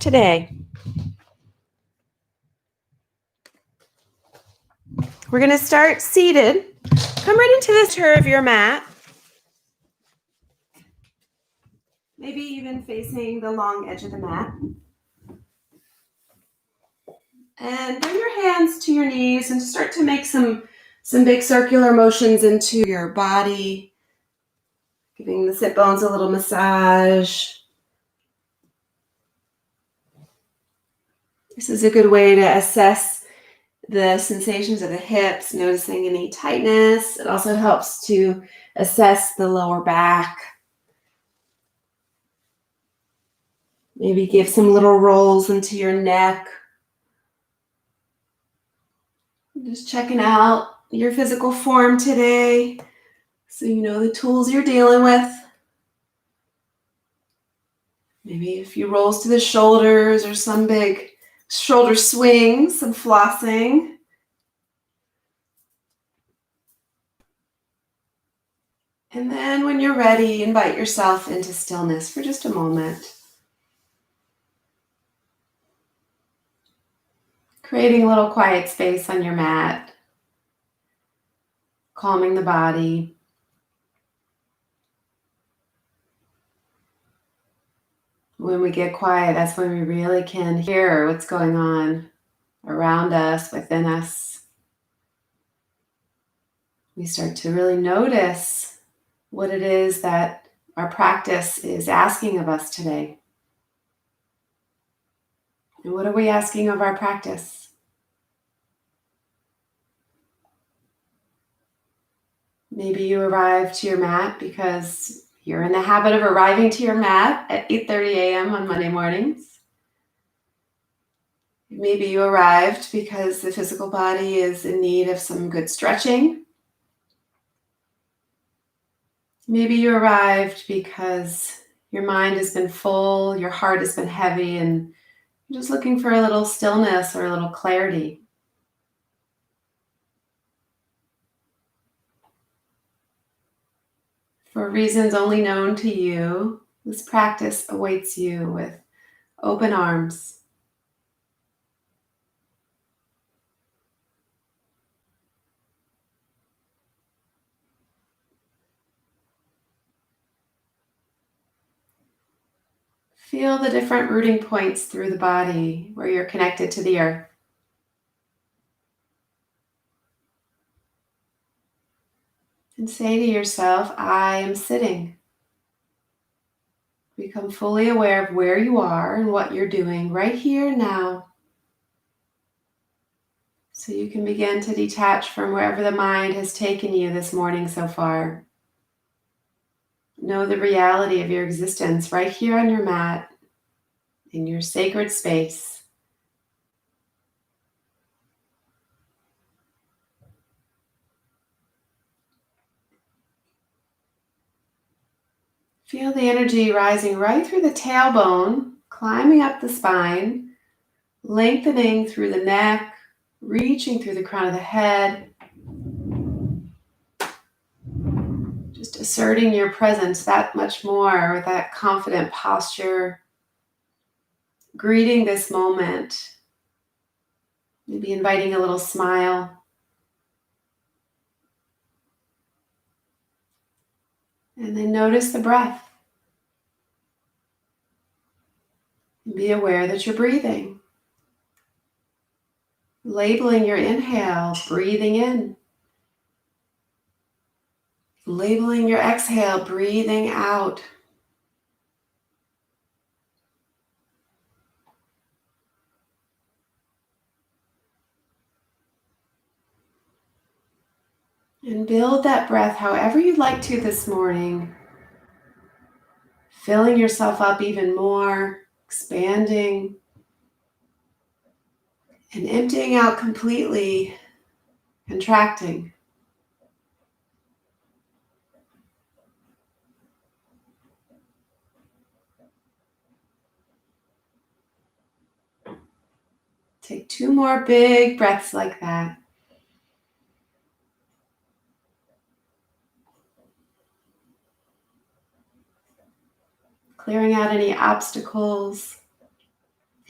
Today, we're going to start seated. Come right into the center of your mat. Maybe even facing the long edge of the mat. And bring your hands to your knees and start to make some big circular motions into your body, giving the sit bones a little massage. This is a good way to assess the sensations of the hips, noticing any tightness. It also helps to assess the lower back. Maybe give some little rolls into your neck. Just checking out your physical form today so you know the tools you're dealing with. Maybe a few rolls to the shoulders or some big shoulder swings, some flossing. And then when you're ready, invite yourself into stillness for just a moment. Creating a little quiet space on your mat. Calming the body. When we get quiet, that's when we really can hear what's going on around us, within us. We start to really notice what it is that our practice is asking of us today. And what are we asking of our practice? Maybe you arrived to your mat because you're in the habit of arriving to your mat at 8:30 a.m. on Monday mornings. Maybe you arrived because the physical body is in need of some good stretching. Maybe you arrived because your mind has been full, your heart has been heavy, and you're just looking for a little stillness or a little clarity. For reasons only known to you, this practice awaits you with open arms. Feel the different rooting points through the body where you're connected to the earth. And say to yourself, I am sitting. Become fully aware of where you are and what you're doing right here and now. So you can begin to detach from wherever the mind has taken you this morning so far. Know the reality of your existence right here on your mat, in your sacred space. Feel the energy rising right through the tailbone, climbing up the spine, lengthening through the neck, reaching through the crown of the head. Just asserting your presence that much more with that confident posture. Greeting this moment. Maybe inviting a little smile. And then notice the breath. And be aware that you're breathing. Labeling your inhale, breathing in. Labeling your exhale, breathing out. And build that breath however you'd like to this morning. Filling yourself up even more, expanding, and emptying out completely, contracting. Take 2 more big breaths like that. Clearing out any obstacles.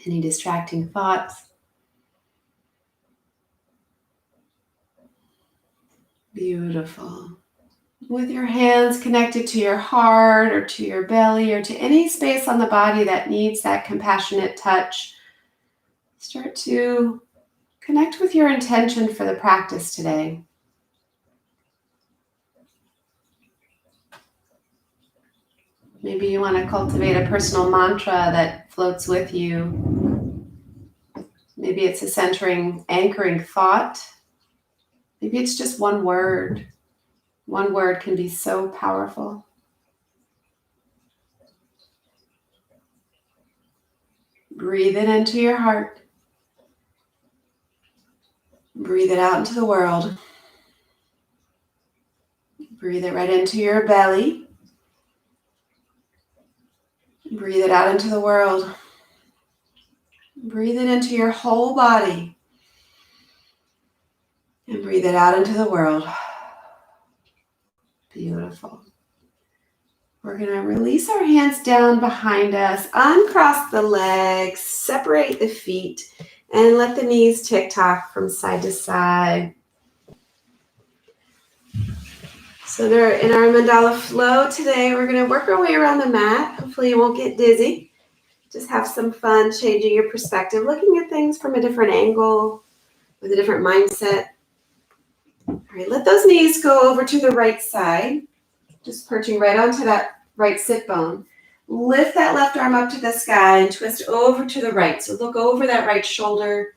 Any distracting thoughts? Beautiful. With your hands connected to your heart or to your belly or to any space on the body that needs that compassionate touch, start to connect with your intention for the practice today. Maybe you want to cultivate a personal mantra that floats with you. Maybe it's a centering, anchoring thought. Maybe it's just one word. One word can be so powerful. Breathe it into your heart. Breathe it out into the world. Breathe it right into your belly. Breathe it out into the world. Breathe it into your whole body. And breathe it out into the world. Beautiful. We're going to release our hands down behind us, uncross the legs, separate the feet, and let the knees tick-tock from side to side. So in our Mandala flow today, we're going to work our way around the mat. Hopefully you won't get dizzy. Just have some fun changing your perspective, looking at things from a different angle, with a different mindset. All right, let those knees go over to the right side, just perching right onto that right sit bone. Lift that left arm up to the sky and twist over to the right. So look over that right shoulder.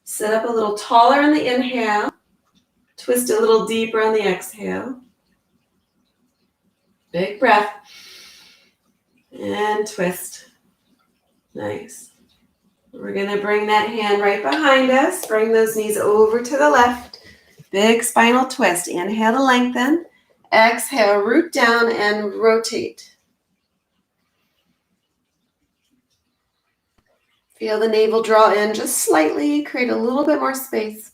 Sit up a little taller on the inhale. Twist a little deeper on the exhale. Big breath. And twist. Nice. We're going to bring that hand right behind us. Bring those knees over to the left. Big spinal twist. Inhale to lengthen. Exhale, root down and rotate. Feel the navel draw in just slightly. Create a little bit more space.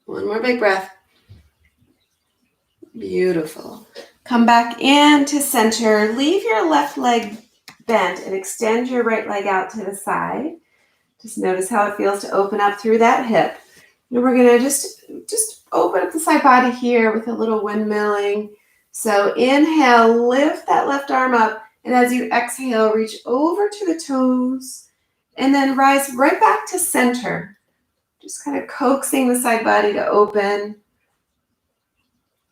One more big breath. Beautiful. Come back into center. Leave your left leg bent and extend your right leg out to the side. Just notice how it feels to open up through that hip. And we're going to just open up the side body here with a little windmilling. So inhale, lift that left arm up. And as you exhale, reach over to the toes. And then rise right back to center. Just kind of coaxing the side body to open.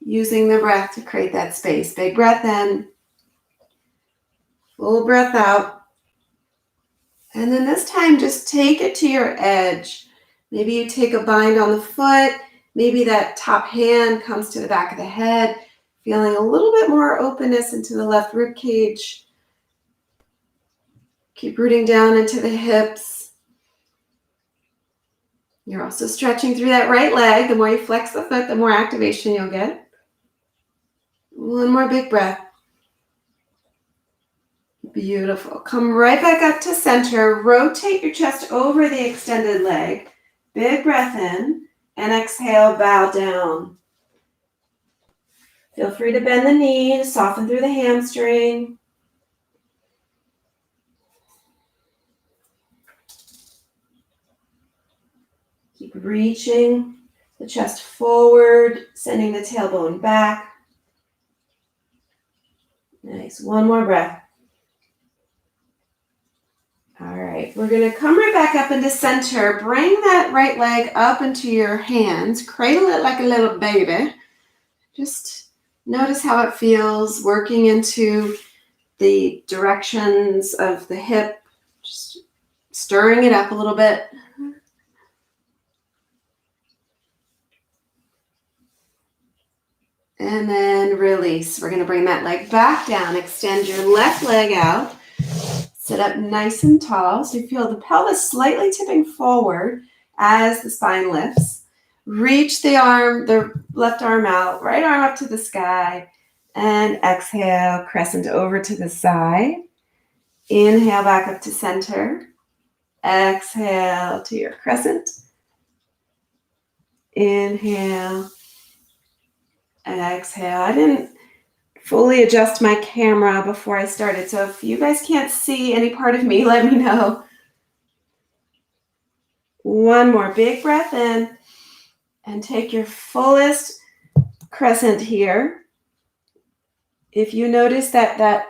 Using the breath to create that space. Big breath in. Full breath out. And then this time, just take it to your edge. Maybe you take a bind on the foot. Maybe that top hand comes to the back of the head. Feeling a little bit more openness into the left rib cage. Keep rooting down into the hips. You're also stretching through that right leg. The more you flex the foot, the more activation you'll get. One more big breath. Beautiful. Come right back up to center. Rotate your chest over the extended leg. Big breath in. And exhale, bow down. Feel free to bend the knee to soften through the hamstring. Keep reaching the chest forward, sending the tailbone back. Nice. One more breath. All right. We're going to come right back up into center. Bring that right leg up into your hands. Cradle it like a little baby. Just notice how it feels working into the directions of the hip. Just stirring it up a little bit. And then release. We're going to bring that leg back down. Extend your left leg out. Sit up nice and tall. So you feel the pelvis slightly tipping forward as the spine lifts. Reach the left arm out, right arm up to the sky. And exhale, crescent over to the side. Inhale back up to center. Exhale to your crescent. Inhale. Exhale. I didn't fully adjust my camera before I started. So if you guys can't see any part of me, let me know. One more big breath in and take your fullest crescent here. If you notice that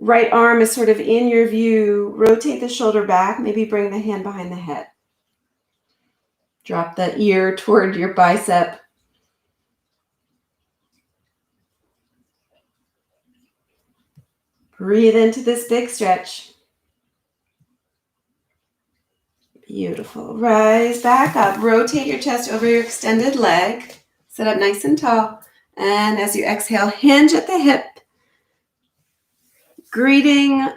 right arm is sort of in your view, rotate the shoulder back, maybe bring the hand behind the head. Drop the ear toward your bicep. Breathe into this big stretch. Beautiful. Rise back up. Rotate your chest over your extended leg. Sit up nice and tall. And as you exhale, hinge at the hip. Greeting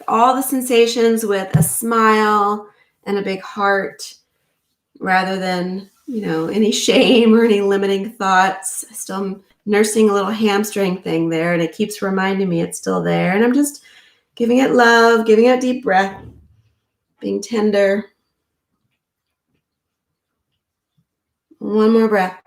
all the sensations with a smile and a big heart rather than, any shame or any limiting thoughts. Still nursing a little hamstring thing there, and it keeps reminding me it's still there. And I'm just giving it love, giving it a deep breath, being tender. One more breath.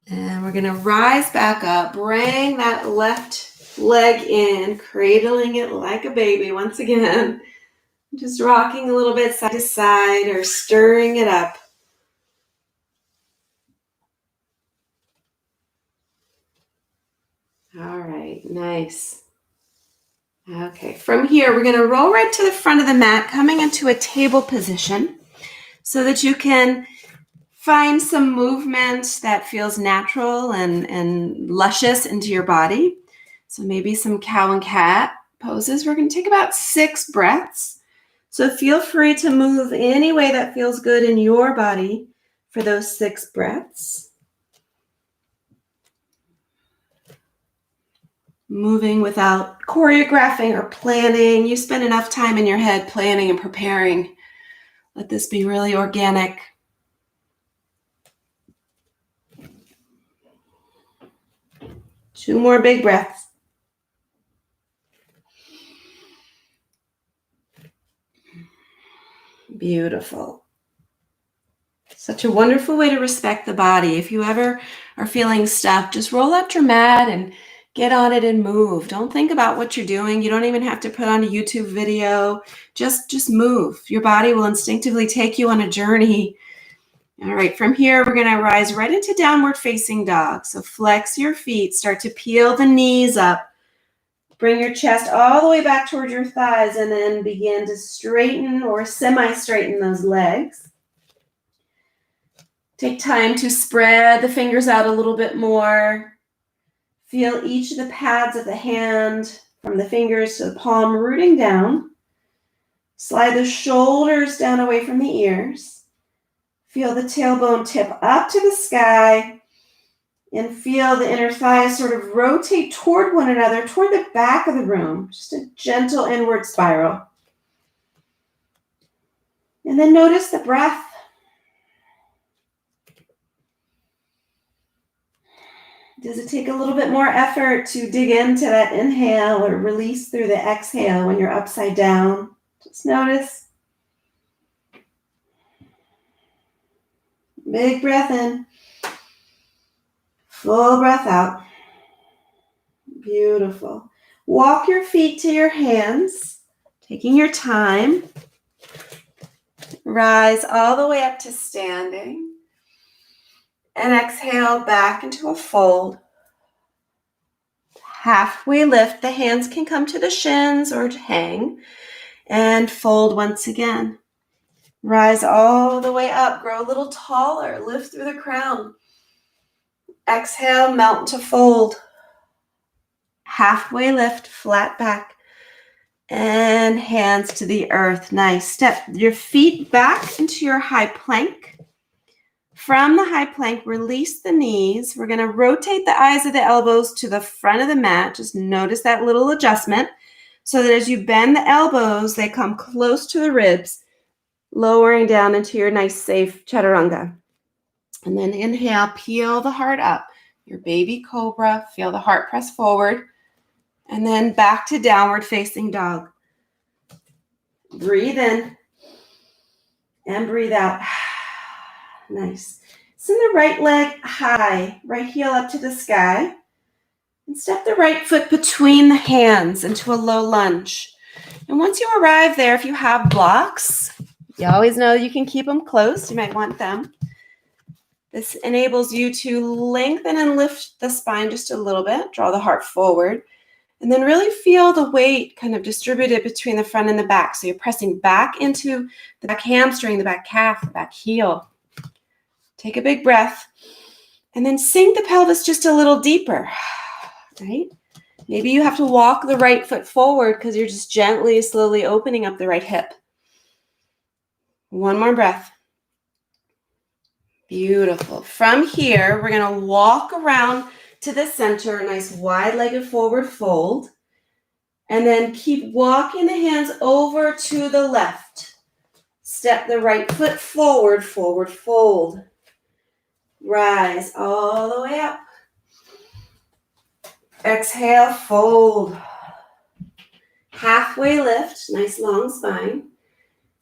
And we're going to rise back up. Bring that left leg in, cradling it like a baby once again. Just rocking a little bit side to side or stirring it up. All right, nice. Okay, from here, we're going to roll right to the front of the mat, coming into a table position so that you can find some movement that feels natural and luscious into your body. So maybe some cow and cat poses. We're going to take about 6 breaths. So feel free to move any way that feels good in your body for those 6 breaths. Moving without choreographing or planning. You spend enough time in your head planning and preparing. Let this be really organic. Two more big breaths. Beautiful. Such a wonderful way to respect the body. If you ever are feeling stuck, just roll up your mat and get on it and move. Don't think about what you're doing. You don't even have to put on a YouTube video. Just move. Your body will instinctively take you on a journey. All right, from here, we're going to rise right into downward facing dog. So flex your feet, start to peel the knees up. Bring your chest all the way back toward your thighs and then begin to straighten or semi-straighten those legs. Take time to spread the fingers out a little bit more. Feel each of the pads of the hand from the fingers to the palm rooting down. Slide the shoulders down away from the ears. Feel the tailbone tip up to the sky. And feel the inner thighs sort of rotate toward one another, toward the back of the room. Just a gentle inward spiral. And then notice the breath. Does it take a little bit more effort to dig into that inhale or release through the exhale when you're upside down? Just notice. Big breath in. Full breath out. Beautiful. Walk your feet to your hands, taking your time. Rise all the way up to standing. And exhale back into a fold. Halfway lift. The hands can come to the shins or hang. And fold once again. Rise all the way up. Grow a little taller. Lift through the crown. Exhale, melt to fold. Halfway lift, flat back. And hands to the earth. Nice. Step your feet back into your high plank. From the high plank, release the knees. We're going to rotate the eyes of the elbows to the front of the mat. Just notice that little adjustment so that as you bend the elbows, they come close to the ribs, lowering down into your nice, safe chaturanga. And then inhale, peel the heart up. Your baby cobra, feel the heart press forward. And then back to downward facing dog. Breathe in and breathe out. Nice. Send the right leg high, right heel up to the sky. And step the right foot between the hands into a low lunge. And once you arrive there, if you have blocks, you always know you can keep them close. You might want them. This enables you to lengthen and lift the spine just a little bit. Draw the heart forward. And then really feel the weight kind of distributed between the front and the back. So you're pressing back into the back hamstring, the back calf, the back heel. Take a big breath. And then sink the pelvis just a little deeper, right? Maybe you have to walk the right foot forward because you're just gently, slowly opening up the right hip. One more breath. Beautiful. From here, we're going to walk around to the center, a nice wide-legged forward fold. And then keep walking the hands over to the left. Step the right foot forward, forward fold. Rise all the way up. Exhale, fold. Halfway lift, nice long spine.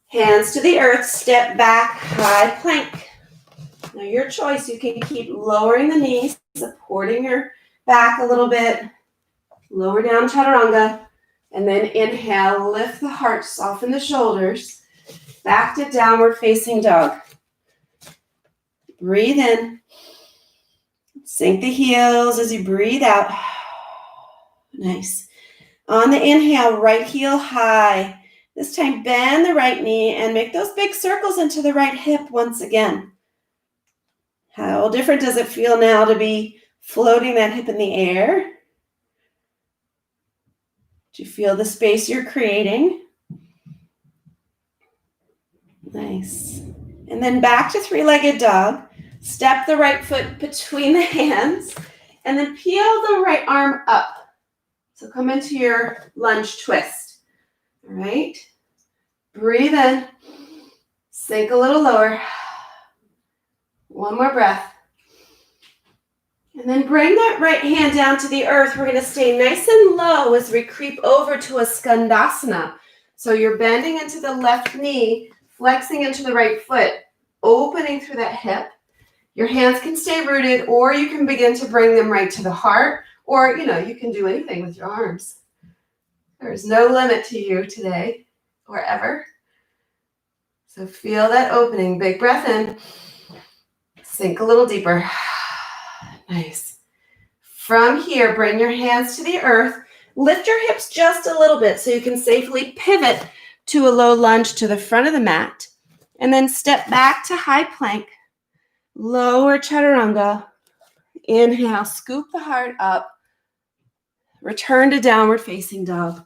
Hands to the earth, step back, high plank. Now your choice, you can keep lowering the knees, supporting your back a little bit. Lower down chaturanga. And then inhale, lift the heart, soften the shoulders. Back to downward facing dog. Breathe in. Sink the heels as you breathe out. Nice. On the inhale, right heel high. This time bend the right knee and make those big circles into the right hip once again. How different does it feel now to be floating that hip in the air? Do you feel the space you're creating? Nice. And then back to three-legged dog. Step the right foot between the hands and then peel the right arm up. So come into your lunge twist. All right. Breathe in. Sink a little lower. One more breath. And then bring that right hand down to the earth. We're going to stay nice and low as we creep over to a skandasana. So you're bending into the left knee, flexing into the right foot, opening through that hip. Your hands can stay rooted, or you can begin to bring them right to the heart, or, you can do anything with your arms. There's no limit to you today or ever. So feel that opening. Big breath in. Sink a little deeper. Nice. From here, bring your hands to the earth. Lift your hips just a little bit so you can safely pivot to a low lunge to the front of the mat. And then step back to high plank. Lower chaturanga. Inhale, scoop the heart up. Return to downward facing dog.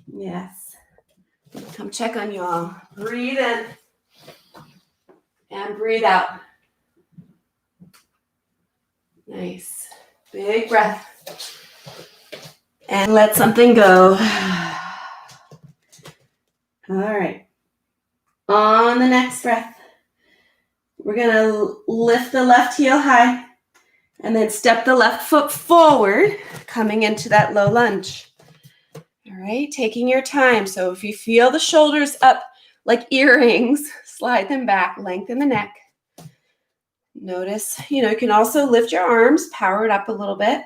Yes. Come check on y'all. Breathe in and breathe out. Nice. Big breath. And let something go. All right. On the next breath, we're going to lift the left heel high and then step the left foot forward, coming into that low lunge. All right, taking your time. So if you feel the shoulders up like earrings, slide them back, lengthen the neck. Notice, you can also lift your arms, power it up a little bit,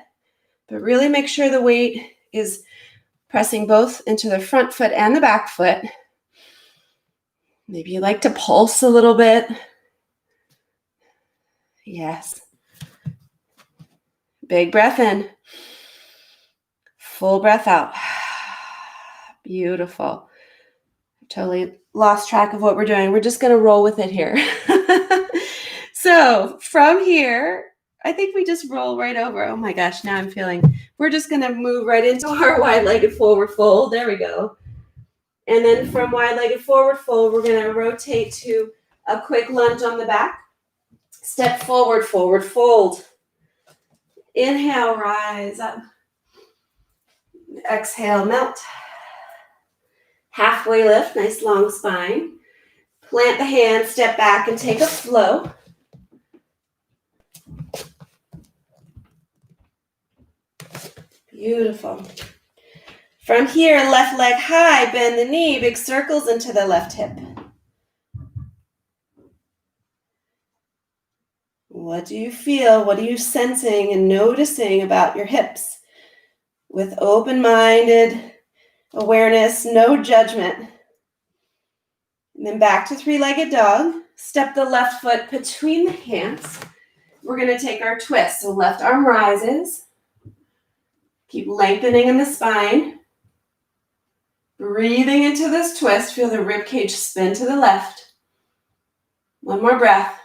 but really make sure the weight is pressing both into the front foot and the back foot. Maybe you like to pulse a little bit. Yes. Big breath in. Full breath out. Beautiful. I totally lost track of what we're doing. We're just going to roll with it here. So from here, I think we just roll right over. Oh my gosh, now I'm feeling, we're just going to move right into our wide-legged forward fold. There we go. And then from wide-legged forward fold, we're going to rotate to a quick lunge on the back. Step forward, forward fold. Inhale, rise up. Exhale, melt. Halfway lift, nice long spine. Plant the hands, step back, and take a flow. Beautiful. From here, left leg high, bend the knee, big circles into the left hip. What do you feel? What are you sensing and noticing about your hips? With open-minded awareness, no judgment. And then back to three-legged dog. Step the left foot between the hands. We're going to take our twist. So left arm rises. Keep lengthening in the spine. Breathing into this twist. Feel the rib cage spin to the left. One more breath.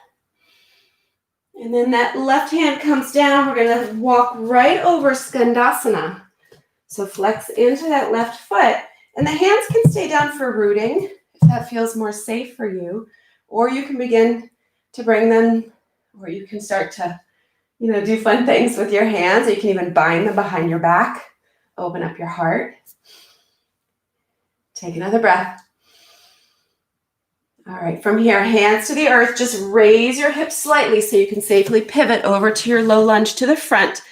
And then that left hand comes down. We're going to walk right over Skandasana. So flex into that left foot. And the hands can stay down for rooting if that feels more safe for you. Or you can begin to bring them, or you can start to, do fun things with your hands. Or you can even bind them behind your back. Open up your heart. Take another breath. All right, from here, hands to the earth. Just raise your hips slightly so you can safely pivot over to your low lunge to the front.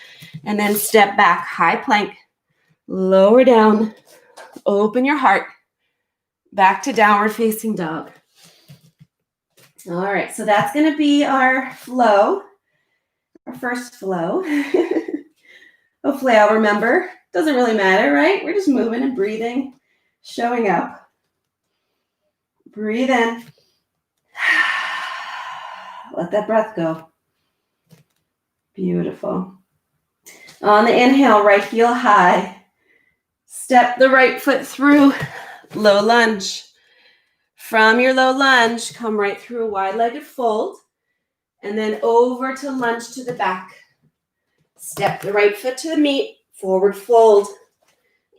And then step back, high plank. Lower down. Open your heart. Back to downward facing dog. All right, so that's going to be our flow, our first flow. Hopefully I'll remember. Doesn't really matter, right? We're just moving and breathing, showing up. Breathe in. Let that breath go. Beautiful. On the inhale, right heel high. Step the right foot through, low lunge. From your low lunge, come right through a wide-legged fold, and then over to lunge to the back. Step the right foot to the meat, forward fold.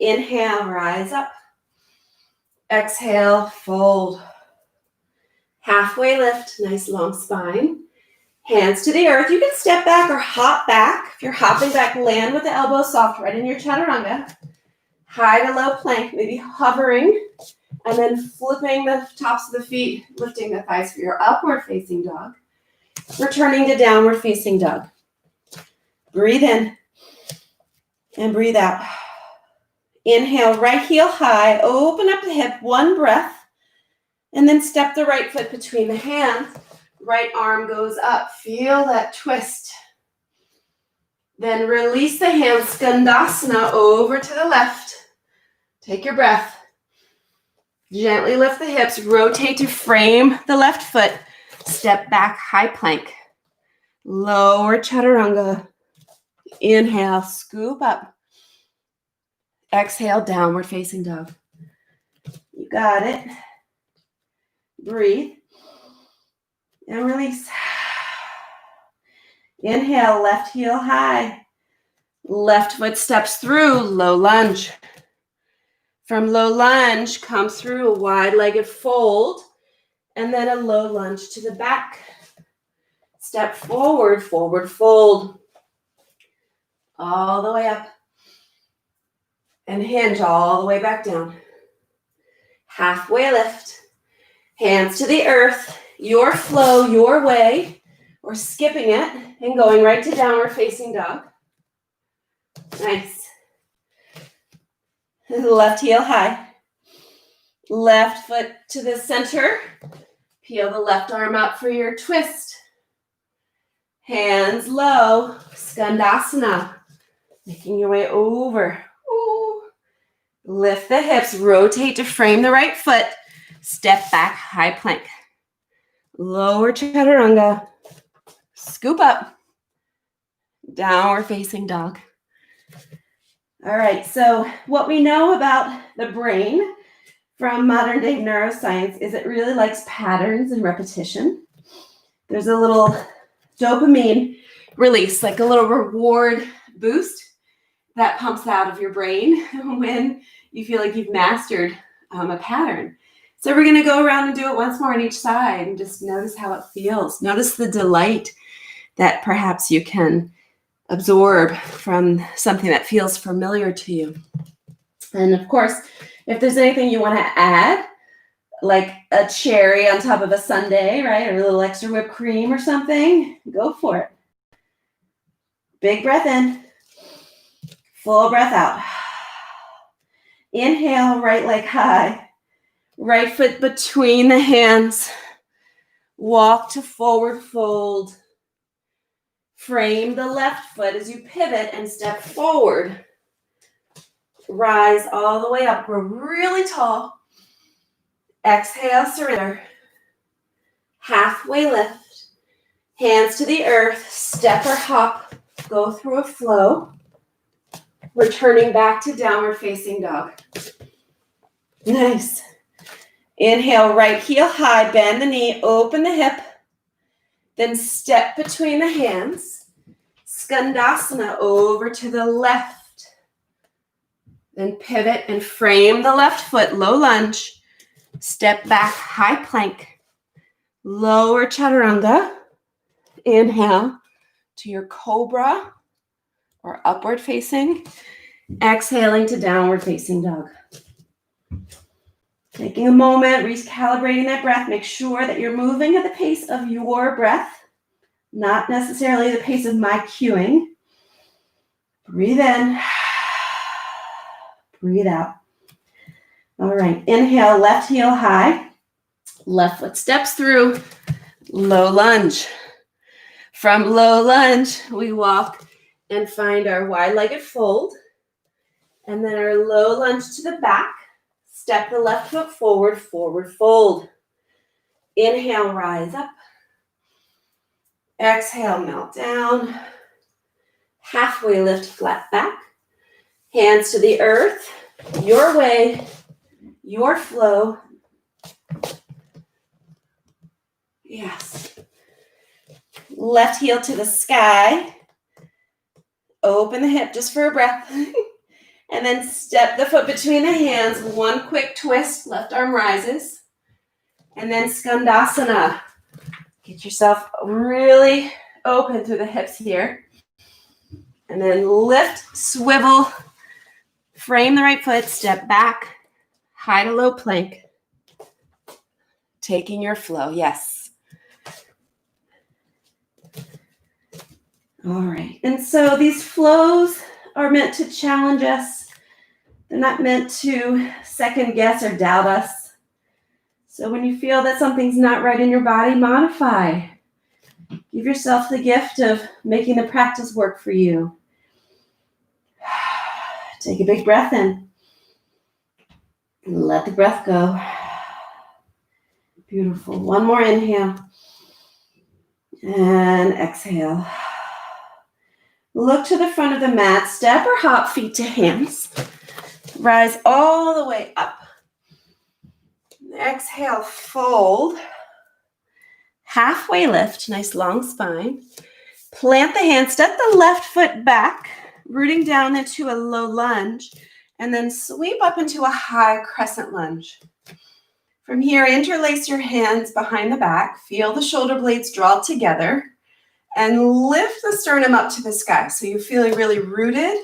Inhale, rise up. Exhale, fold. Halfway lift, nice long spine. Hands to the earth. You can step back or hop back. If you're hopping back, land with the elbows soft right in your chaturanga. High to low plank, maybe hovering, and then flipping the tops of the feet, lifting the thighs for your upward facing dog. Returning to downward facing dog. Breathe in and breathe out. Inhale, right heel high, open up the hip, one breath, and then step the right foot between the hands. Right arm goes up. Feel that twist. Then release the hands, Skandasana, over to the left. Take your breath. Gently lift the hips, rotate to frame the left foot. Step back, high plank. Lower chaturanga. Inhale, scoop up. Exhale, downward facing dog. You got it. Breathe. And release. Inhale, left heel high. Left foot steps through, low lunge. From low lunge, come through a wide-legged fold, and then a low lunge to the back. Step forward, forward fold. All the way up. And hinge all the way back down. Halfway lift. Hands to the earth. Your flow, your way. Or skipping it and going right to downward facing dog. Nice. Left heel high. Left foot to the center. Peel the left arm up for your twist. Hands low. Skandasana. Making your way over. Ooh. Lift the hips. Rotate to frame the right foot. Step back, high plank. Lower chaturanga. Scoop up. Downward facing dog. All right, so what we know about the brain from modern day neuroscience is it really likes patterns and repetition. There's a little dopamine release, like a little reward boost that pumps out of your brain when you feel like you've mastered a pattern. So we're going to go around and do it once more on each side and just notice how it feels. Notice the delight that perhaps you can absorb from something that feels familiar to you. And of course, if there's anything you want to add, like a cherry on top of a sundae, right? Or a little extra whipped cream or something, go for it. Big breath in. Full breath out. Inhale, right leg high. Right foot between the hands. Walk to forward fold. Frame the left foot as you pivot and step forward. Rise all the way up. Grow really tall. Exhale, surrender. Halfway lift. Hands to the earth. Step or hop. Go through a flow. Returning back to downward facing dog. Nice. Inhale, right heel high. Bend the knee. Open the hip. Then step between the hands. Skandasana over to the left. Then pivot and frame the left foot. Low lunge. Step back, high plank. Lower chaturanga. Inhale to your cobra or upward facing. Exhaling to downward facing dog. Taking a moment, recalibrating that breath. Make sure that you're moving at the pace of your breath, not necessarily the pace of my cueing. Breathe in. Breathe out. All right. Inhale, left heel high. Left foot steps through. Low lunge. From low lunge, we walk and find our wide-legged fold. And then our low lunge to the back. Step the left foot forward, forward fold. Inhale, rise up. Exhale, melt down. Halfway lift, flat back. Hands to the earth. Your way, your flow. Yes. Left heel to the sky. Open the hip just for a breath. And then step the foot between the hands. One quick twist. Left arm rises. And then Skandasana. Get yourself really open through the hips here. And then lift, swivel. Frame the right foot. Step back. High to low plank. Taking your flow. Yes. All right. And so these flows are meant to challenge us. They're not meant to second guess or doubt us. So when you feel that something's not right in your body, modify. Give yourself the gift of making the practice work for you. Take a big breath in. Let the breath go. Beautiful. One more inhale. And exhale. Look to the front of the mat. Step or hop, feet to hands. Rise all the way up. Exhale, fold. Halfway lift, nice long spine. Plant the hand, step the left foot back, rooting down into a low lunge, and then sweep up into a high crescent lunge. From here, interlace your hands behind the back. Feel the shoulder blades draw together. And lift the sternum up to the sky. So you're feeling really rooted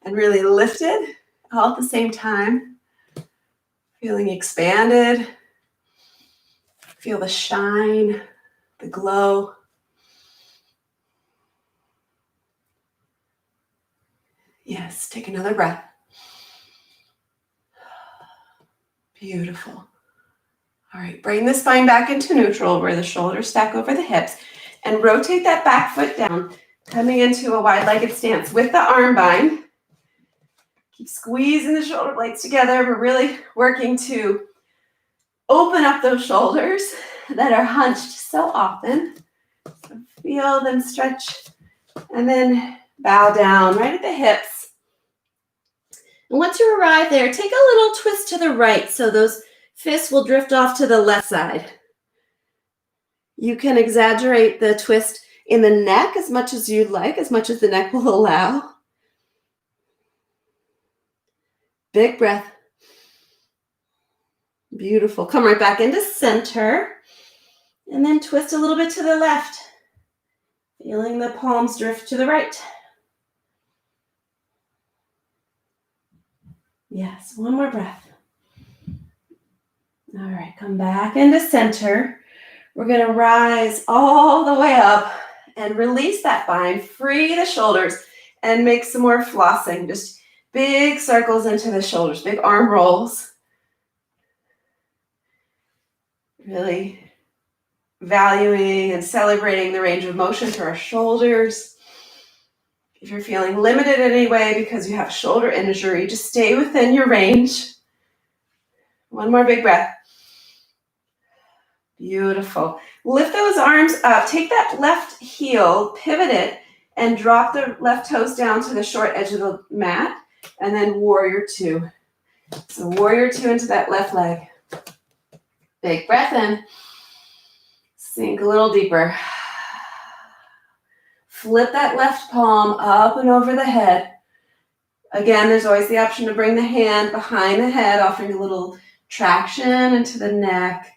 and really lifted all at the same time. Feeling expanded. Feel the shine, the glow. Yes, take another breath. Beautiful. All right, bring the spine back into neutral where the shoulders stack over the hips. And rotate that back foot down, coming into a wide-legged stance with the arm bind. Keep squeezing the shoulder blades together. We're really working to open up those shoulders that are hunched so often. So feel them stretch and then bow down right at the hips. And once you arrive there, take a little twist to the right so those fists will drift off to the left side. You can exaggerate the twist in the neck as much as you'd like, as much as the neck will allow. Big breath. Beautiful. Come right back into center. And then twist a little bit to the left. Feeling the palms drift to the right. Yes, one more breath. All right, come back into center. We're going to rise all the way up and release that bind. Free the shoulders and make some more flossing. Just big circles into the shoulders, big arm rolls. Really valuing and celebrating the range of motion through our shoulders. If you're feeling limited in any way because you have shoulder injury, just stay within your range. One more big breath. Beautiful. Lift those arms up. Take that left heel, pivot it, and drop the left toes down to the short edge of the mat, and then warrior two. So warrior two into that left leg. Big breath in. Sink a little deeper. Flip that left palm up and over the head. Again, there's always the option to bring the hand behind the head, offering a little traction into the neck.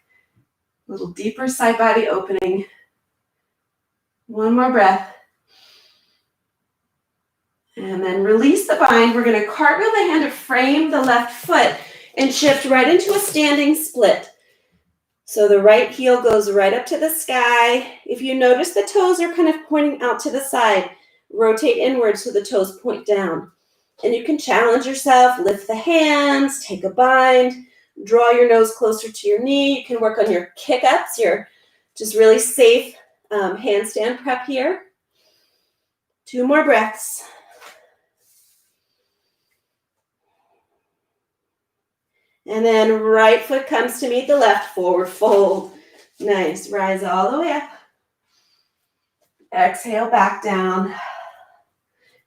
A little deeper side body opening. One more breath. And then release the bind. We're going to cartwheel the hand to frame the left foot and shift right into a standing split. So the right heel goes right up to the sky. If you notice the toes are kind of pointing out to the side, rotate inward so the toes point down. And you can challenge yourself, lift the hands, take a bind, draw your nose closer to your knee. You can work on your kick-ups, your just really safe handstand prep here. 2 more breaths. And then right foot comes to meet the left, forward fold. Nice, rise all the way up. Exhale, back down.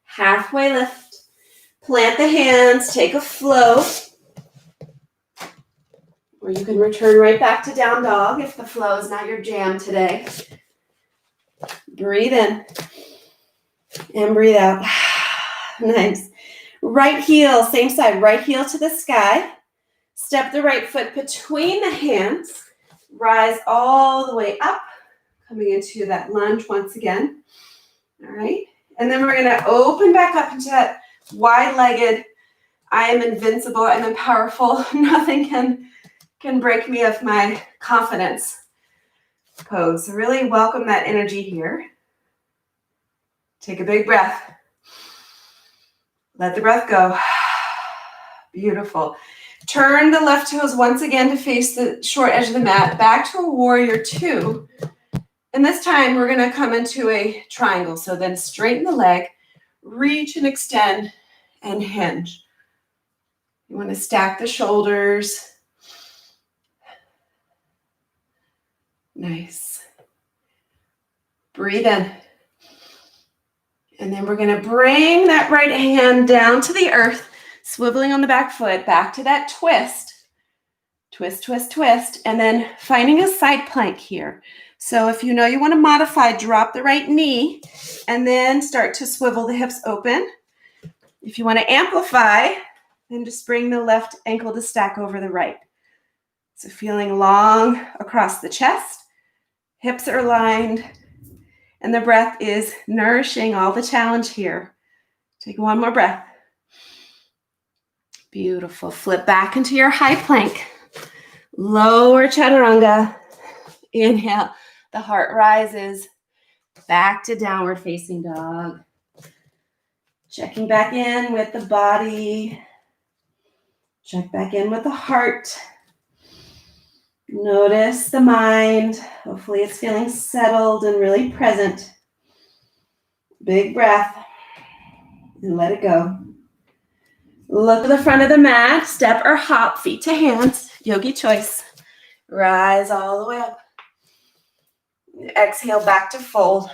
Halfway lift. Plant the hands, take a float. Or you can return right back to down dog if the flow is not your jam today. Breathe in and breathe out. Nice. Right heel, same side, right heel to the sky. Step the right foot between the hands. Rise all the way up, coming into that lunge once again. All right. And then we're going to open back up into that wide-legged, I am invincible, I'm powerful, nothing can break me of my confidence pose. So really welcome that energy here. Take a big breath. Let the breath go. Beautiful. Turn the left toes once again to face the short edge of the mat, back to a warrior two. And this time we're going to come into a triangle. So then straighten the leg, reach and extend, and hinge. You want to stack the shoulders. Nice. Breathe in. And then we're going to bring that right hand down to the earth, swiveling on the back foot, back to that twist. Twist, twist, twist. And then finding a side plank here. So if you know you want to modify, drop the right knee and then start to swivel the hips open. If you want to amplify, then just bring the left ankle to stack over the right. So feeling long across the chest, hips are aligned, and the breath is nourishing all the challenge here. Take one more breath. Beautiful. Flip back into your high plank. Lower chaturanga. Inhale. The heart rises. Back to downward facing dog. Checking back in with the body. Check back in with the heart. Notice the mind. Hopefully it's feeling settled and really present. Big breath. And let it go. Look to the front of the mat. Step or hop, feet to hands. Yogi choice. Rise all the way up. Exhale back to fold.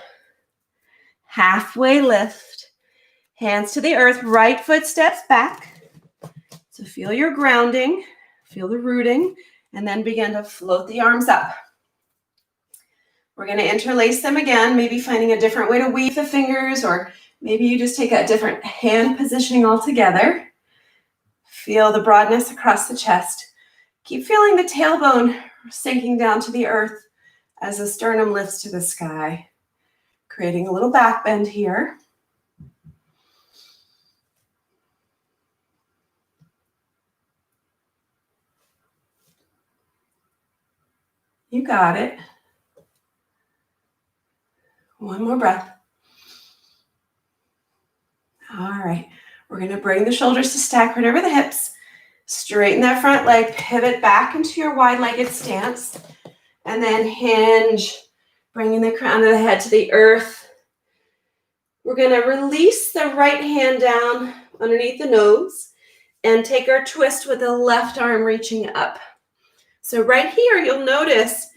Halfway lift. Hands to the earth. Right foot steps back. So feel your grounding. Feel the rooting. And then begin to float the arms up. We're going to interlace them again, maybe finding a different way to weave the fingers, or maybe you just take a different hand positioning altogether. Feel the broadness across the chest. Keep feeling the tailbone sinking down to the earth as the sternum lifts to the sky, creating a little back bend here. You got it. One more breath. All right. We're going to bring the shoulders to stack right over the hips. Straighten that front leg. Pivot back into your wide-legged stance. And then hinge, bringing the crown of the head to the earth. We're going to release the right hand down underneath the nose and take our twist with the left arm reaching up. So right here, you'll notice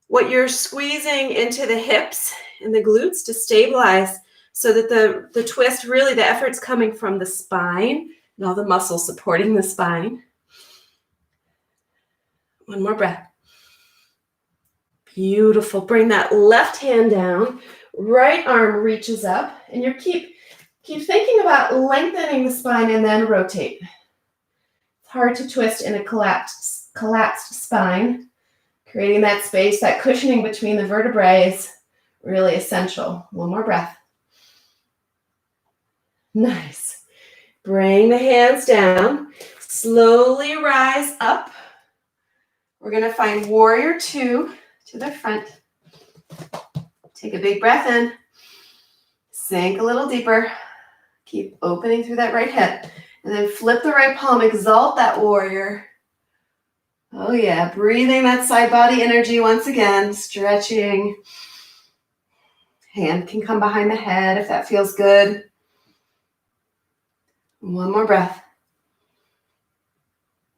what you're squeezing into the hips and the glutes to stabilize so that the twist, really the effort's coming from the spine and all the muscles supporting the spine. One more breath. Beautiful. Bring that left hand down. Right arm reaches up, and you keep thinking about lengthening the spine and then rotate. It's hard to twist in a collapsed spine. Creating that space, that cushioning between the vertebrae is really essential. One more breath. Nice. Bring the hands down. Slowly rise up. We're going to find warrior two to the front. Take a big breath in. Sink a little deeper. Keep opening through that right hip. And then flip the right palm. Exalt that warrior. Oh yeah, breathing that side body energy once again. Stretching. Hand can come behind the head if that feels good. One more breath.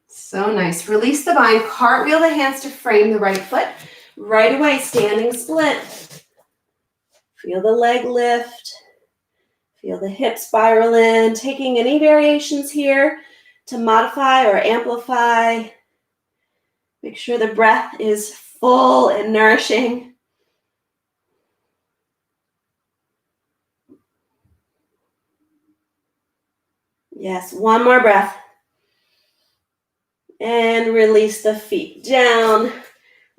So nice. Release the bind. Cartwheel the hands to frame the right foot. Right away, standing split. Feel the leg lift. Feel the hip spiral in. Taking any variations here to modify or amplify. Make sure the breath is full and nourishing. Yes, one more breath. And release the feet down.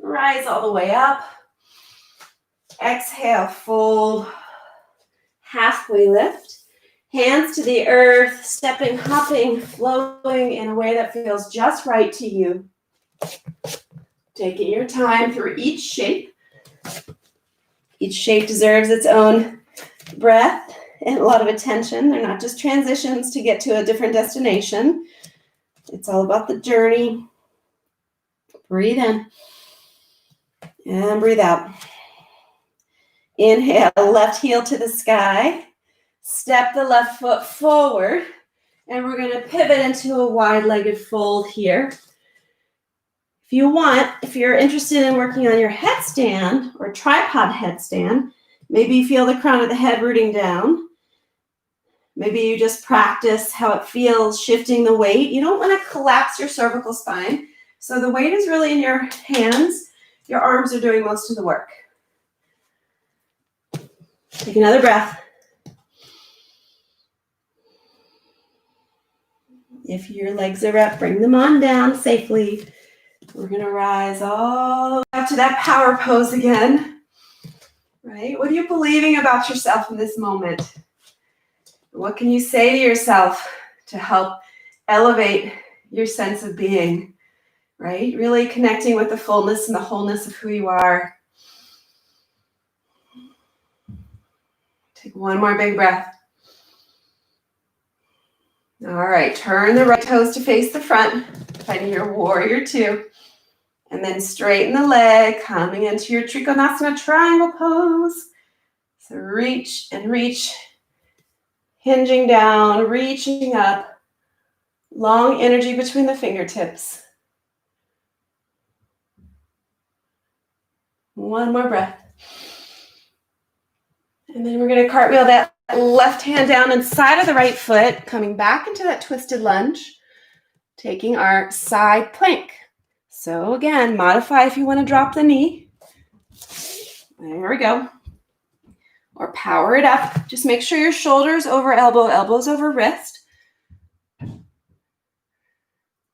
Rise all the way up. Exhale, fold. Halfway lift. Hands to the earth, stepping, hopping, flowing in a way that feels just right to you. Taking your time through each shape. Each shape deserves its own breath and a lot of attention. They're not just transitions to get to a different destination. It's all about the journey. Breathe in and breathe out. Inhale, left heel to the sky. Step the left foot forward. And we're going to pivot into a wide-legged fold here. If you want, if you're interested in working on your headstand or tripod headstand, maybe you feel the crown of the head rooting down. Maybe you just practice how it feels shifting the weight. You don't want to collapse your cervical spine. So the weight is really in your hands. Your arms are doing most of the work. Take another breath. If your legs are up, bring them on down safely. We're going to rise all the way up to that power pose again. Right? What are you believing about yourself in this moment? What can you say to yourself to help elevate your sense of being? Right? Really connecting with the fullness and the wholeness of who you are. Take one more big breath. All right, turn the right toes to face the front, finding your warrior two. And then straighten the leg, coming into your Trikonasana triangle pose. So reach and reach, hinging down, reaching up. Long energy between the fingertips. One more breath. And then we're going to cartwheel that left hand down inside of the right foot, coming back into that twisted lunge, taking our side plank. So again, modify if you want to drop the knee. There we go. Or power it up. Just make sure your shoulders over elbow, elbows over wrist.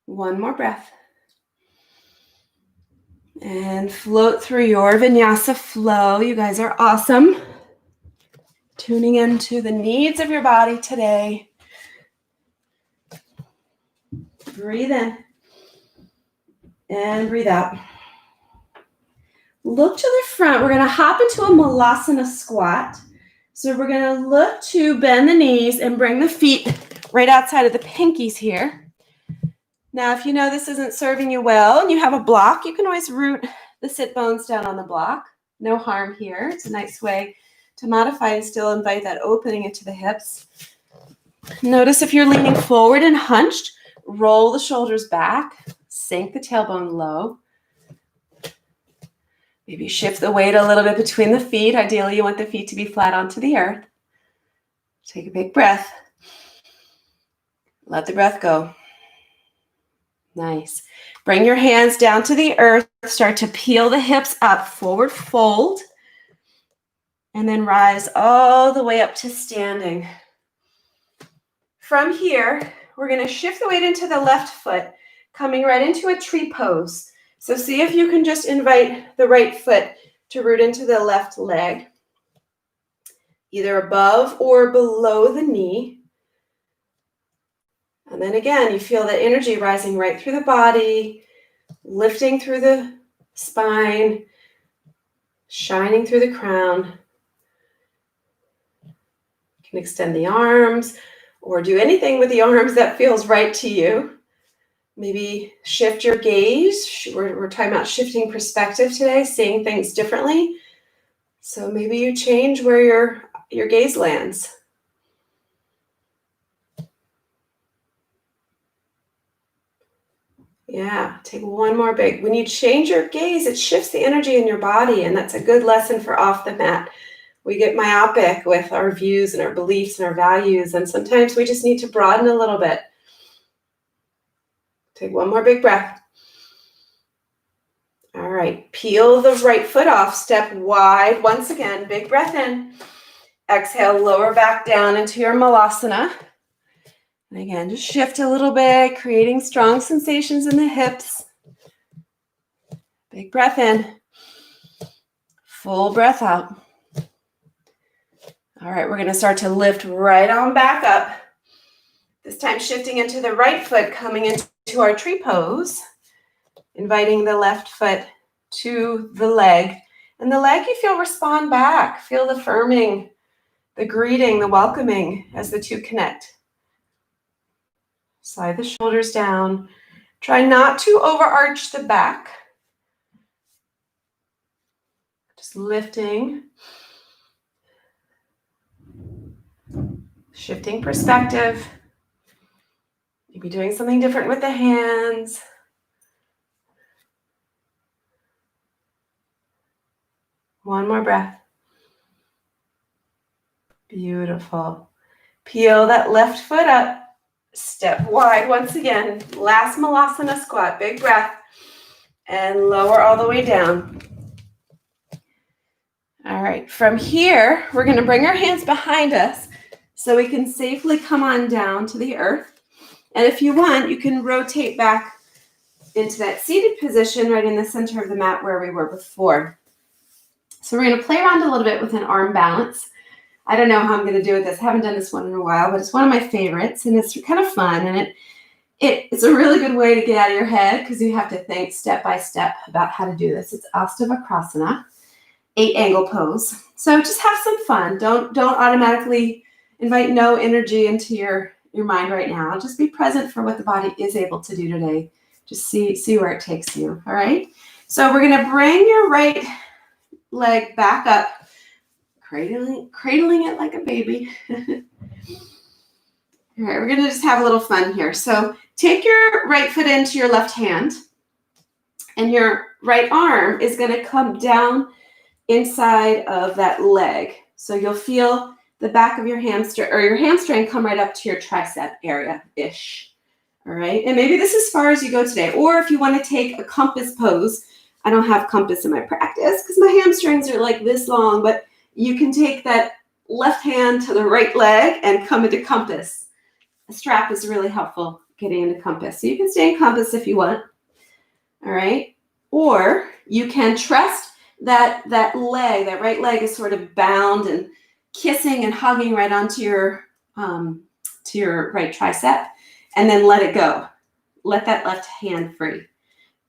One more breath. And float through your vinyasa flow. You guys are awesome. Tuning into the needs of your body today. Breathe in. And breathe out. Look to the front. We're going to hop into a Malasana squat. So we're going to look to bend the knees and bring the feet right outside of the pinkies here. Now, if you know this isn't serving you well and you have a block, you can always root the sit bones down on the block. No harm here. It's a nice way to modify and still invite that opening into the hips. Notice if you're leaning forward and hunched, roll the shoulders back, sink the tailbone low. Maybe shift the weight a little bit between the feet. Ideally, you want the feet to be flat onto the earth. Take a big breath. Let the breath go. Nice. Bring your hands down to the earth. Start to peel the hips up, forward fold, and then rise all the way up to standing. From here, we're going to shift the weight into the left foot, coming right into a tree pose. So see if you can just invite the right foot to root into the left leg, either above or below the knee. And then again, you feel the energy rising right through the body, lifting through the spine, shining through the crown. You can extend the arms or do anything with the arms that feels right to you. Maybe shift your gaze. We're talking about shifting perspective today, seeing things differently. So maybe you change where your gaze lands. Yeah, take one more big. When you change your gaze, it shifts the energy in your body, and that's a good lesson for off the mat. We get myopic with our views and our beliefs and our values, and sometimes we just need to broaden a little bit. Take one more big breath. All right, peel the right foot off, step wide. Once again, big breath in. Exhale, lower back down into your malasana. And again, just shift a little bit, creating strong sensations in the hips. Big breath in. Full breath out. All right, we're going to start to lift right on back up. This time shifting into the right foot, coming into our tree pose. Inviting the left foot to the leg. And the leg, you feel respond back. Feel the firming, the greeting, the welcoming as the two connect. Slide the shoulders down. Try not to overarch the back. Just lifting. Shifting perspective. Maybe doing something different with the hands. One more breath. Beautiful. Peel that left foot up. Step wide once again. Last malasana squat. Big breath. And lower all the way down. All right. From here, we're going to bring our hands behind us so we can safely come on down to the earth. And if you want, you can rotate back into that seated position right in the center of the mat where we were before. So we're going to play around a little bit with an arm balance. I don't know how I'm going to do with this. I haven't done this one in a while, but it's one of my favorites, and it's kind of fun. And it's a really good way to get out of your head because you have to think step by step about how to do this. It's Astavakrasana, 8-angle pose. So just have some fun. Don't automatically invite no energy into your mind right now. Just be present for what the body is able to do today. Just see where it takes you. All right. So we're going to bring your right leg back up. Cradling it like a baby. All right, we're going to just have a little fun here. So take your right foot into your left hand, and your right arm is going to come down inside of that leg. So you'll feel the back of your hamstring or your hamstring come right up to your tricep area-ish. All right, and maybe this is as far as you go today. Or if you want to take a compass pose, I don't have compass in my practice because my hamstrings are like this long, but you can take that left hand to the right leg and come into compass. A strap is really helpful getting into compass. So you can stay in compass if you want. All right. Or you can trust that leg, that right leg is sort of bound and kissing and hugging right onto your right tricep, and then let it go. Let that left hand free.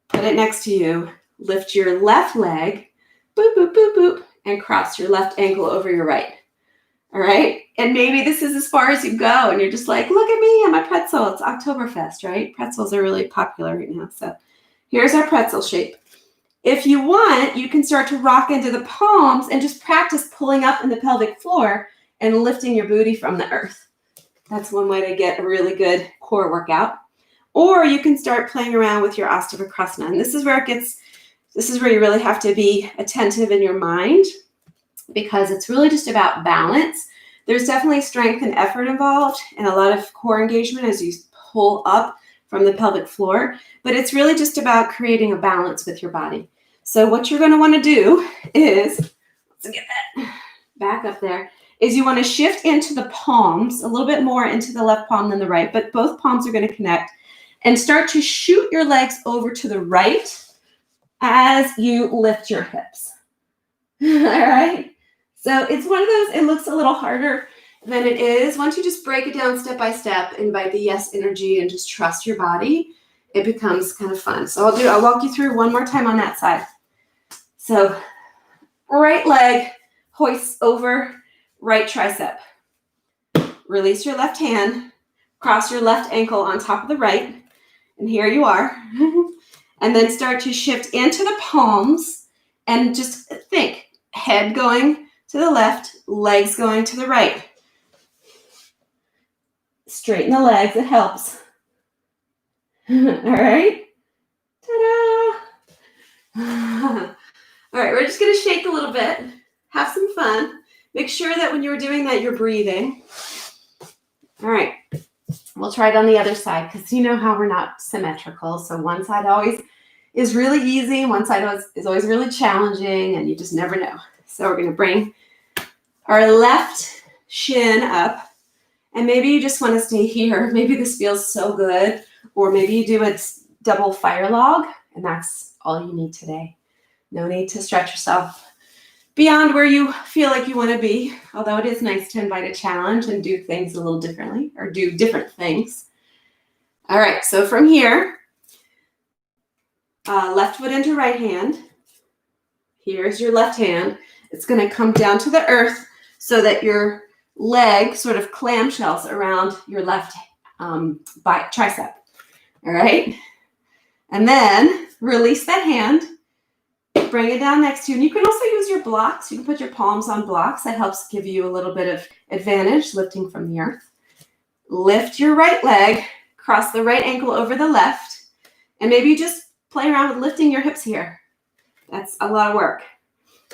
Put it next to you. Lift your left leg. Boop, boop, boop, boop. And cross your left ankle over your right. All right. And maybe this is as far as you go. And you're just like, look at me, I'm a pretzel. It's Oktoberfest, right? Pretzels are really popular right now. So here's our pretzel shape. If you want, you can start to rock into the palms and just practice pulling up in the pelvic floor and lifting your booty from the earth. That's one way to get a really good core workout. Or you can start playing around with your Ashtavakrasana. And this is where you really have to be attentive in your mind, because it's really just about balance. There's definitely strength and effort involved and a lot of core engagement as you pull up from the pelvic floor, but it's really just about creating a balance with your body. So what you're going to want to do is, let's get that back up there, is you want to shift into the palms, a little bit more into the left palm than the right, but both palms are going to connect, and start to shoot your legs over to the right as you lift your hips. All right? So it's one of those, it looks a little harder than it is. Once you just break it down step by step, invite the yes energy and just trust your body, it becomes kind of fun. So I'll walk you through one more time on that side. So right leg hoists over right tricep. Release your left hand, cross your left ankle on top of the right, and here you are. And then start to shift into the palms and just think, head going to the left, legs going to the right. Straighten the legs, it helps. All right. Ta-da! All right, we're just going to shake a little bit, have some fun. Make sure that when you're doing that, you're breathing. All right, we'll try it on the other side, because you know how we're not symmetrical. So one side always is really easy, one side is always really challenging, and you just never know. So we're going to bring our left shin up, and maybe you just want to stay here. Maybe this feels so good, or maybe you do a double fire log, and that's all you need today. No need to stretch yourself beyond where you feel like you want to be, although it is nice to invite a challenge and do things a little differently, or do different things. All right, so from here, left foot into right hand. Here's your left hand. It's going to come down to the earth so that your leg sort of clamshells around your left tricep. All right, and then release that hand. Bring it down next to you. And you can also use your blocks. You can put your palms on blocks. That helps give you a little bit of advantage lifting from the earth. Lift your right leg, cross the right ankle over the left, and maybe you just play around with lifting your hips here. That's a lot of work.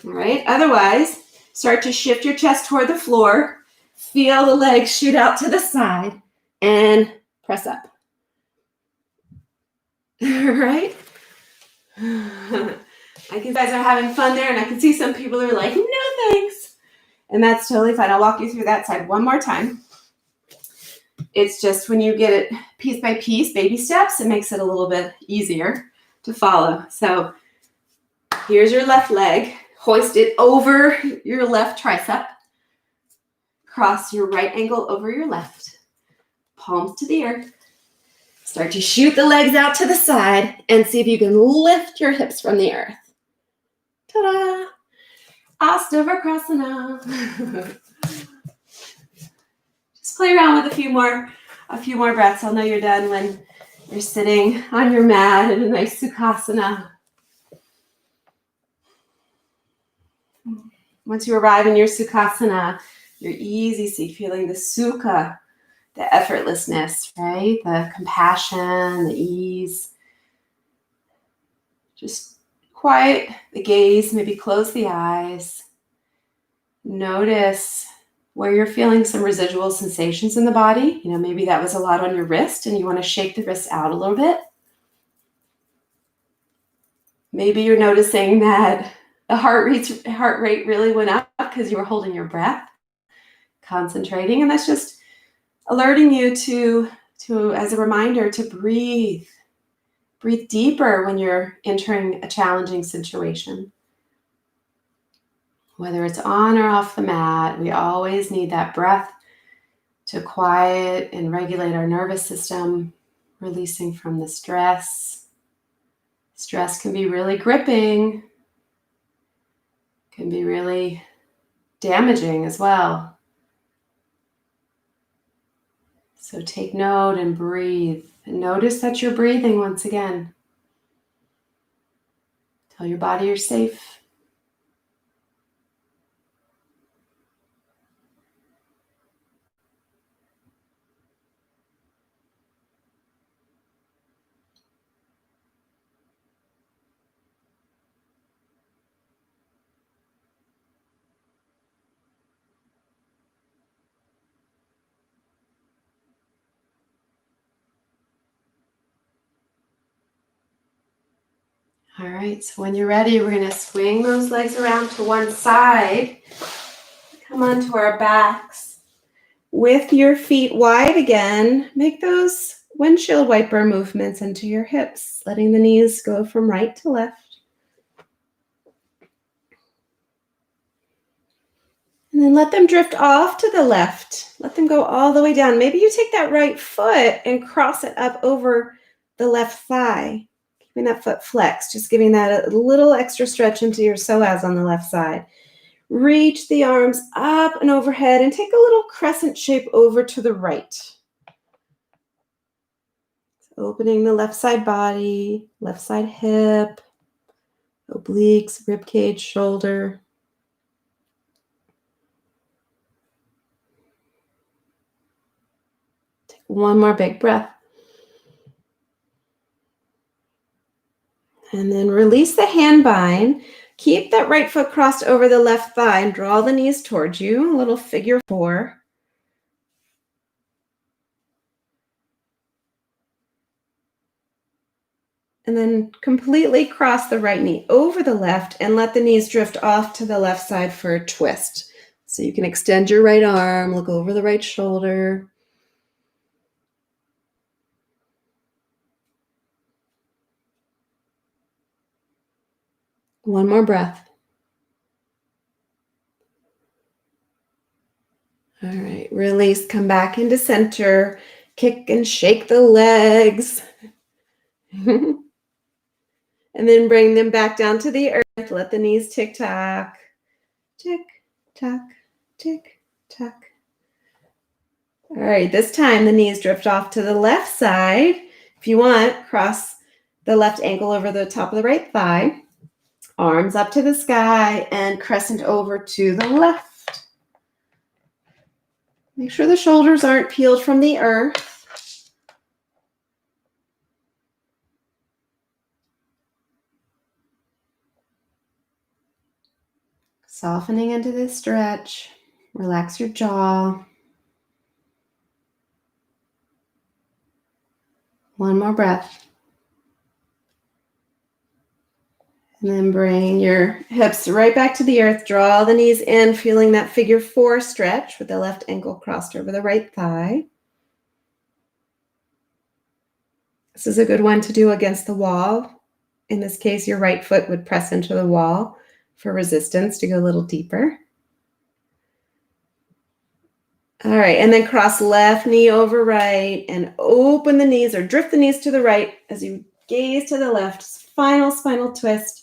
All right. Otherwise, start to shift your chest toward the floor. Feel the legs shoot out to the side and press up. All right. I think you guys are having fun there, and I can see some people are like, no thanks. And that's totally fine. I'll walk you through that side one more time. It's just when you get it piece by piece, baby steps, it makes it a little bit easier to follow. So here's your left leg. Hoist it over your left tricep. Cross your right ankle over your left. Palms to the earth. Start to shoot the legs out to the side and see if you can lift your hips from the earth. Ta-da! Ashtavakrasana. Just play around with a few more breaths. I'll know you're done when you're sitting on your mat in a nice sukhasana. Once you arrive in your sukhasana, you're easy, see, feeling the sukha, the effortlessness, right? The compassion, the ease. Just quiet the gaze, maybe close the eyes. Notice where you're feeling some residual sensations in the body. You know, maybe that was a lot on your wrist and you want to shake the wrist out a little bit. Maybe you're noticing that the heart rate really went up because you were holding your breath, concentrating, and that's just alerting you to as a reminder to breathe. Breathe deeper when you're entering a challenging situation. Whether it's on or off the mat, we always need that breath to quiet and regulate our nervous system, releasing from the stress. Stress can be really gripping, can be really damaging as well. So take note and breathe. And notice that you're breathing once again. Tell your body you're safe. All right, so when you're ready, we're going to swing those legs around to one side. Come onto our backs. With your feet wide again, make those windshield wiper movements into your hips, letting the knees go from right to left. And then let them drift off to the left. Let them go all the way down. Maybe you take that right foot and cross it up over the left thigh. Keeping that foot flexed, just giving that a little extra stretch into your psoas on the left side. Reach the arms up and overhead and take a little crescent shape over to the right. Opening the left side body, left side hip, obliques, rib cage, shoulder. Take one more big breath. And then release the hand bind. Keep that right foot crossed over the left thigh and draw the knees towards you, a little figure 4. And then completely cross the right knee over the left and let the knees drift off to the left side for a twist. So you can extend your right arm, look over the right shoulder. One more breath. All right, release, come back into center, kick and shake the legs. And then bring them back down to the earth. Let the knees tick-tock, tick-tock, tick-tock. All right, this time the knees drift off to the left side. If you want, cross the left ankle over the top of the right thigh. Arms up to the sky and crescent over to the left. Make sure the shoulders aren't peeled from the earth. Softening into this stretch. Relax your jaw. One more breath. And then bring your hips right back to the earth. Draw the knees in, feeling that figure 4 stretch with the left ankle crossed over the right thigh. This is a good one to do against the wall. In this case, your right foot would press into the wall for resistance to go a little deeper. All right, and then cross left knee over right and open the knees or drift the knees to the right as you gaze to the left. Final spinal twist.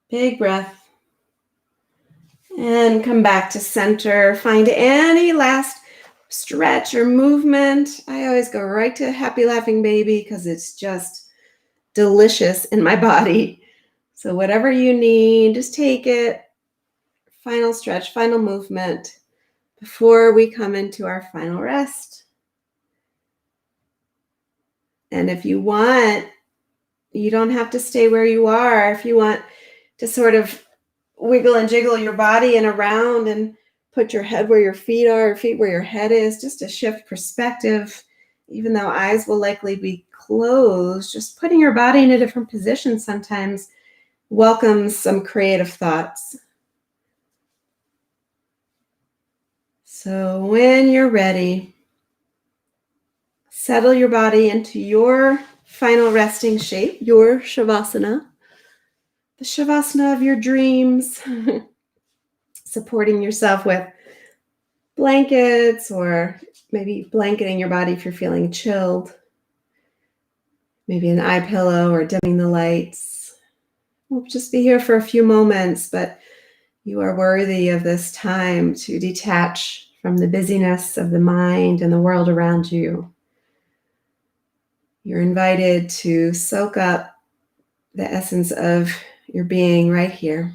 Big breath. And come back to center. Find any last stretch or movement. I always go right to happy laughing baby because it's just delicious in my body. So whatever you need, just take it. Final stretch, final movement before we come into our final rest. And if you want, you don't have to stay where you are. If you want to sort of wiggle and jiggle your body and around and put your head where your feet are, feet where your head is, just to shift perspective, even though eyes will likely be closed, just putting your body in a different position sometimes welcomes some creative thoughts. So when you're ready, settle your body into your final resting shape, your Shavasana, the Shavasana of your dreams, supporting yourself with blankets or maybe blanketing your body if you're feeling chilled, maybe an eye pillow or dimming the lights. We'll just be here for a few moments, but You are worthy of this time to detach from the busyness of the mind and the world around you. You're invited to soak up the essence of your being right here.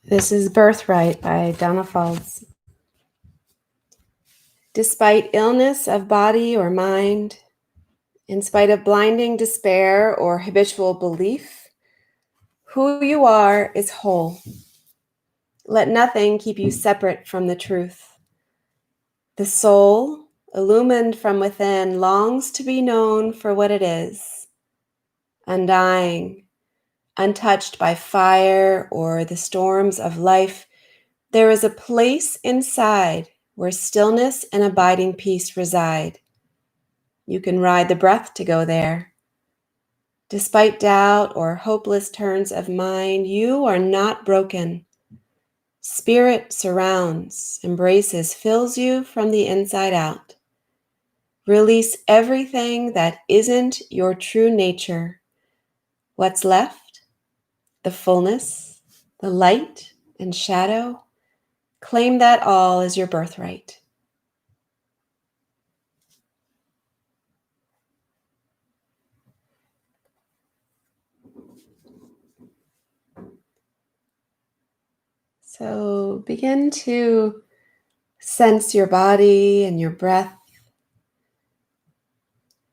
This is Birthright by Donna Falls. Despite illness of body or mind, in spite of blinding despair or habitual belief, who you are is whole. Let nothing keep you separate from the truth. The soul, illumined from within, longs to be known for what it is, undying, untouched by fire or the storms of life. There is a place inside where stillness and abiding peace reside. You can ride the breath to go there. Despite doubt or hopeless turns of mind, you are not broken. Spirit surrounds, embraces, fills you from the inside out. Release everything that isn't your true nature. What's left? The fullness, the light and shadow. Claim that all as your birthright. So begin to sense your body and your breath,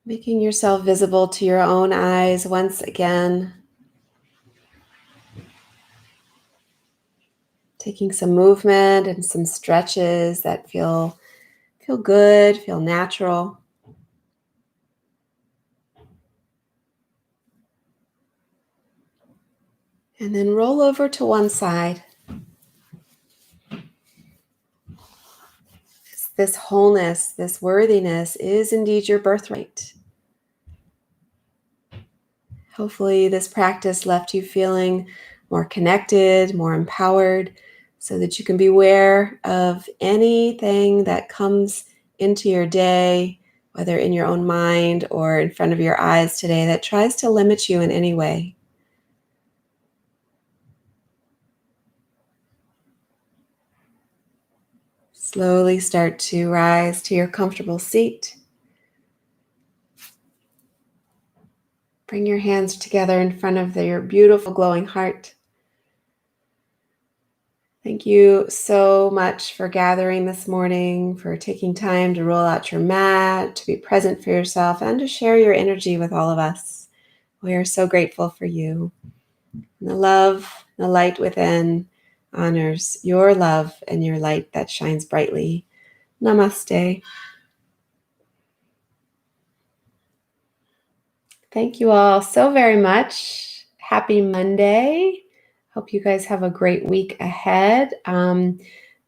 making yourself visible to your own eyes once again. Taking some movement and some stretches that feel good, feel natural. And then roll over to one side. This wholeness, this worthiness is indeed your birthright. Hopefully this practice left you feeling more connected, more empowered, so that you can be aware of anything that comes into your day, whether in your own mind or in front of your eyes today, that tries to limit you in any way. Slowly start to rise to your comfortable seat. Bring your hands together in front of your beautiful glowing heart. Thank you so much for gathering this morning, for taking time to roll out your mat, to be present for yourself, and to share your energy with all of us. We are so grateful for you. And the love, the light within honors your love and your light that shines brightly. Namaste. Thank you all so very much. Happy Monday. Hope you guys have a great week ahead.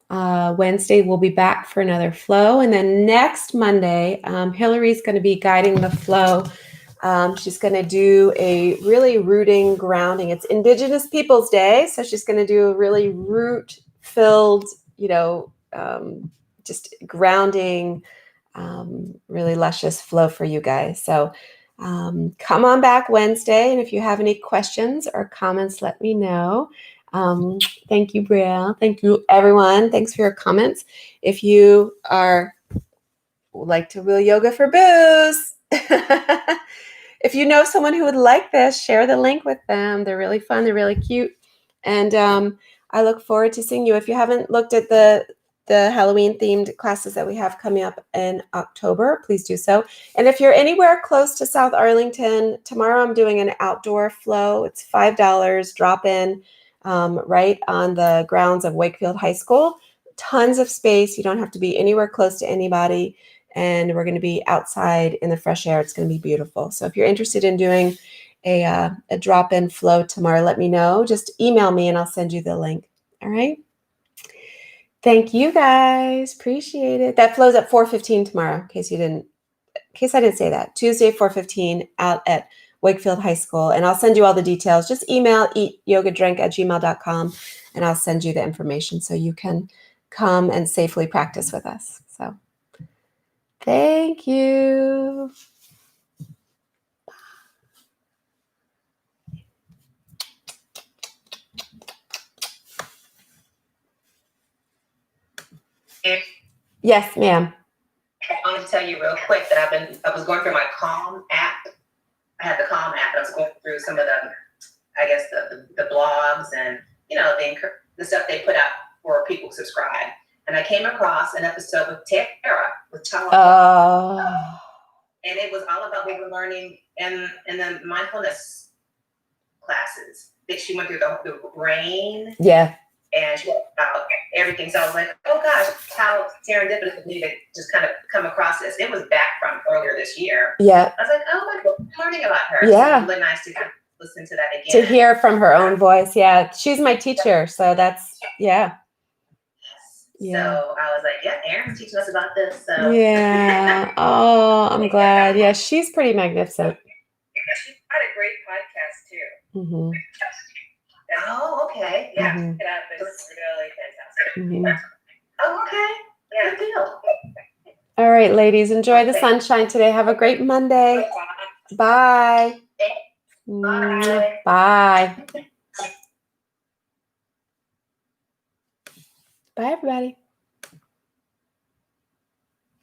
Wednesday, we'll be back for another flow. And then next Monday, Hillary's going to be guiding the flow. She's going to do a really rooting, grounding. It's Indigenous Peoples Day. So she's going to do a really root-filled, just grounding, really luscious flow for you guys. So come on back Wednesday. And if you have any questions or comments, let me know. Thank you, Brielle. Thank you, everyone. Thanks for your comments. If you like to wheel yoga for booze, if you know someone who would like this, share the link with them. They're really fun. They're really cute. And I look forward to seeing you. If you haven't looked at the Halloween themed classes that we have coming up in October, please do so. And if you're anywhere close to South Arlington, tomorrow I'm doing an outdoor flow. It's $5 drop in right on the grounds of Wakefield High School. Tons of space. You don't have to be anywhere close to anybody. And we're going to be outside in the fresh air. It's going to be beautiful. So if you're interested in doing a drop-in flow tomorrow, let me know. Just email me and I'll send you the link. All right. Thank you guys. Appreciate it. That flows at 4:15 tomorrow, in case I didn't say that. Tuesday, 4:15 out at Wakefield High School. And I'll send you all the details. Just email eatyogadrink@gmail.com and I'll send you the information so you can come and safely practice with us. So thank you. Yes, ma'am. I wanted to tell you real quick that I was going through my Calm app. I had the Calm app, and I was going through some of the blogs and, the stuff they put out for people who subscribe. And I came across an episode with Tara, with Tara. And it was all about what we're learning in the mindfulness classes. That she went through the brain. Yeah. And she talked about everything. So I was like, oh gosh, how serendipitous of me to just kind of come across this. It was back from earlier this year. Yeah. I was like, oh my God, I'm learning about her. Yeah. So it's really nice to kind of listen to that again. To hear from her own voice. Yeah. She's my teacher. So that's, yeah. Yeah. So I was like, yeah, Erin's teaching us about this. So yeah. Oh, I'm glad. Yeah, she's pretty magnificent. She's got a great podcast too. Mm-hmm. Oh, okay. Yeah. Mm-hmm. It's really fantastic. Mm-hmm. Oh, okay. Yeah. Good deal. All right, ladies. Enjoy the sunshine today. Have a great Monday. Bye. Bye. Bye. Bye, everybody.